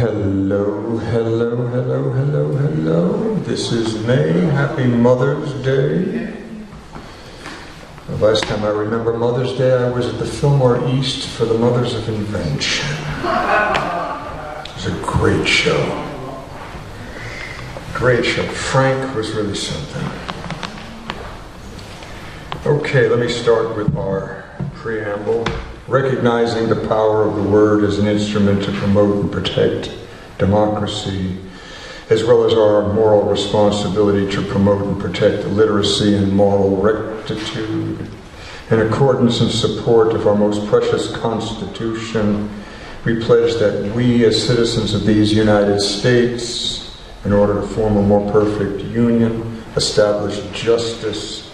Hello, hello, hello, hello, hello. This is May. Happy Mother's Day. The last time I remember Mother's Day, I was at the Fillmore East for the Mothers of Invention. It was a great show. Great show. Frank was really something. Okay, let me start with our preamble. Recognizing the power of the word as an instrument to promote and protect democracy, as well as our moral responsibility to promote and protect literacy and moral rectitude. In accordance and support of our most precious Constitution, we pledge that we, as citizens of these United States, in order to form a more perfect union, establish justice,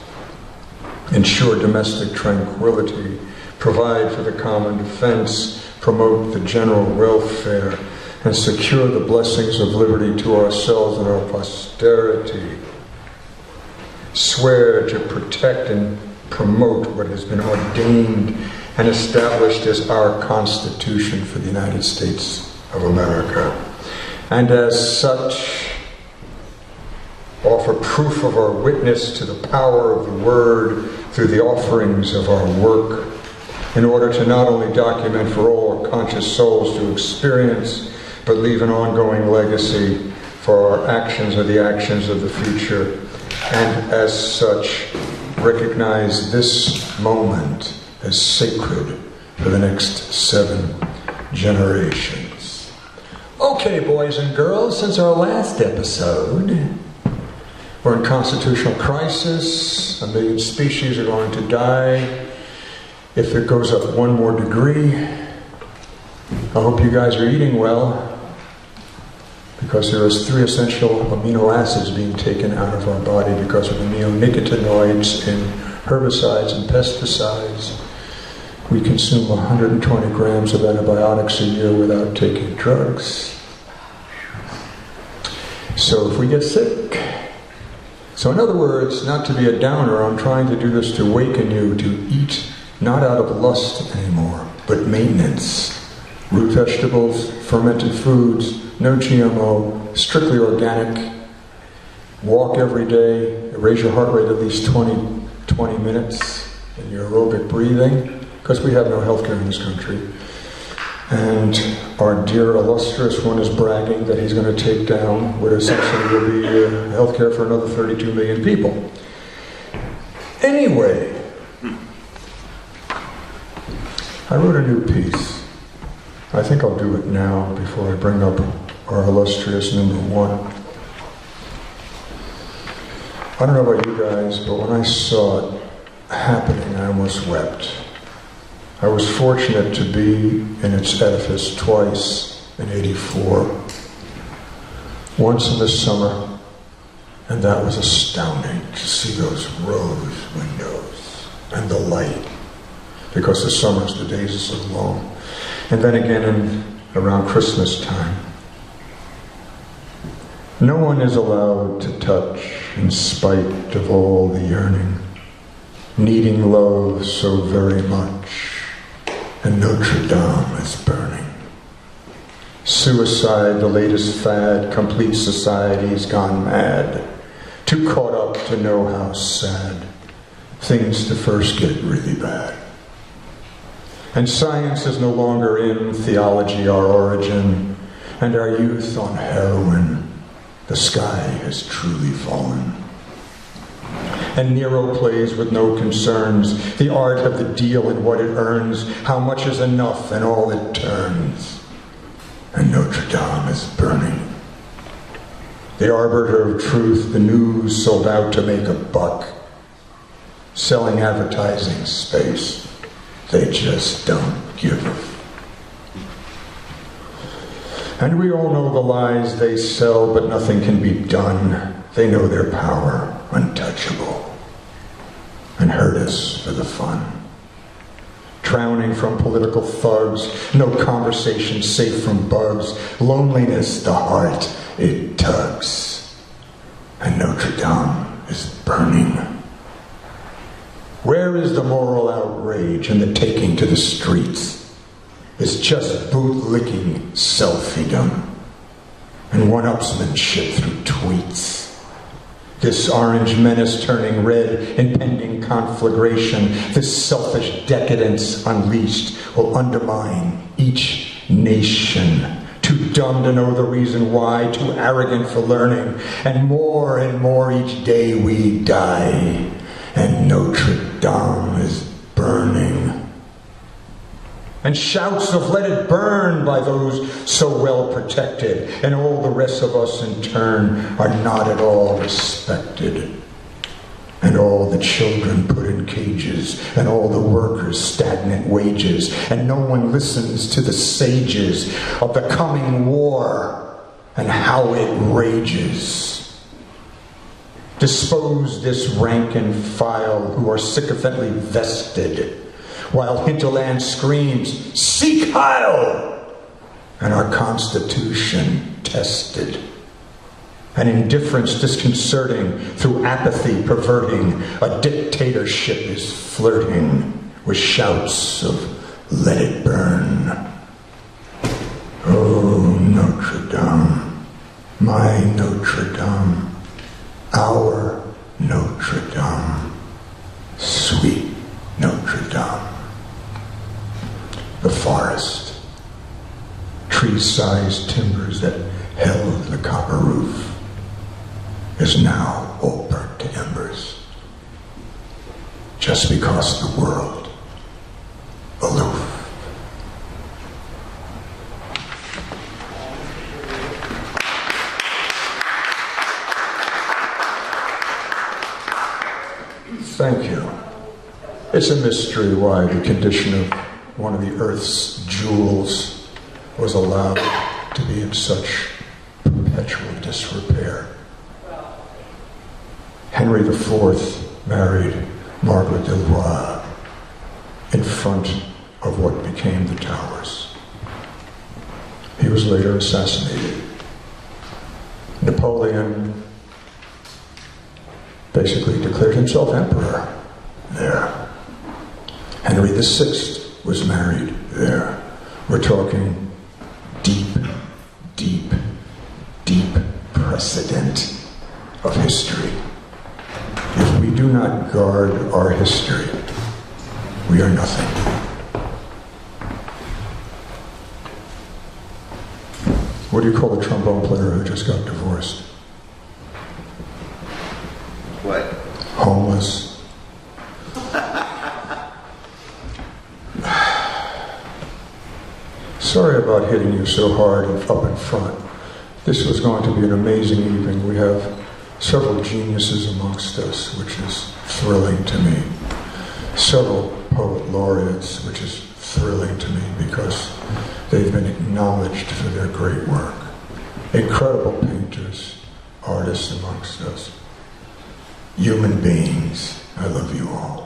ensure domestic tranquility, provide for the common defense, promote the general welfare, and secure the blessings of liberty to ourselves and our posterity. Swear to protect and promote what has been ordained and established as our Constitution for the United States of America. And as such, offer proof of our witness to the power of the Word through the offerings of our work, in order to not only document for all conscious souls to experience, but leave an ongoing legacy for our actions or the actions of the future, and as such, recognize this moment as sacred for the next 7 generations. Okay, boys and girls, since our last episode, we're in constitutional crisis. 1 million species are going to die. If it goes up 1 more degree, I hope you guys are eating well, because there is 3 essential amino acids being taken out of our body because of the neonicotinoids in herbicides and pesticides. We consume 120 grams of antibiotics a year without taking drugs. So if we get sick, so in other words, not to be a downer, I'm trying to do this to awaken you to eat not out of lust anymore, but maintenance. Root vegetables, fermented foods, no GMO, strictly organic. Walk every day, raise your heart rate at least 20 minutes in your aerobic breathing, because we have no healthcare in this country. And our dear illustrious one is bragging that he's going to take down what essentially will be healthcare for another 32 million people. Anyway, I wrote a new piece. I think I'll do it now before I bring up our illustrious number 1. I don't know about you guys, but when I saw it happening, I almost wept. I was fortunate to be in its edifice twice in '84. Once in the summer, and that was astounding to see those rose windows and the light, because the summers, the days are so long. And then again around Christmas time. No one is allowed to touch in spite of all the yearning, needing love so very much, and Notre Dame is burning. Suicide, the latest fad, complete society's gone mad, too caught up to know how sad things to first get really bad. And science is no longer in theology, our origin, and our youth on heroin. The sky has truly fallen. And Nero plays with no concerns, the art of the deal and what it earns, how much is enough and all it turns. And Notre Dame is burning. The arbiter of truth, the news sold out to make a buck, selling advertising space. They just don't give a And we all know the lies they sell, but nothing can be done. They know their power, untouchable, and hurt us for the fun. Drowning from political thugs, no conversation safe from bugs. Loneliness, the heart, it tugs. And Notre Dame is burning. Where is the moral outrage and the taking to the streets? It's just bootlicking selfiedom. and one-upsmanship through tweets. This orange menace turning red, impending conflagration, this selfish decadence unleashed will undermine each nation. Too dumb to know the reason why, too arrogant for learning, and more each day we die, and Notre Dame is burning. And shouts of "let it burn" by those so well protected, and all the rest of us in turn are not at all respected. And all the children put in cages, and all the workers stagnant wages, and no one listens to the sages of the coming war and how it rages. Dispose this rank and file who are sycophantly vested, while hinterland screams, "Seek Heil!" and our Constitution tested. And indifference disconcerting, through apathy perverting, a dictatorship is flirting with shouts of "let it burn." Oh, Notre Dame, my Notre Dame, our Notre Dame, sweet Notre Dame. The forest, tree-sized timbers that held the copper roof, is now all burnt to embers, just because the world aloof. Thank you. It's a mystery why the condition of one of the earth's jewels was allowed to be in such perpetual disrepair. Henry IV married Margaret de Roy in front of what became the towers. He was later assassinated. Napoleon basically declared himself emperor there. Henry VI was married there. We're talking deep, deep, deep precedent of history. If we do not guard our history, we are nothing. What do you call the trombone player who just got divorced? What? Homeless. Sorry about hitting you so hard up in front. This was going to be an amazing evening. We have several geniuses amongst us, which is thrilling to me. Several poet laureates, which is thrilling to me because they've been acknowledged for their great work. Incredible painters, artists amongst us. Human beings, I love you all.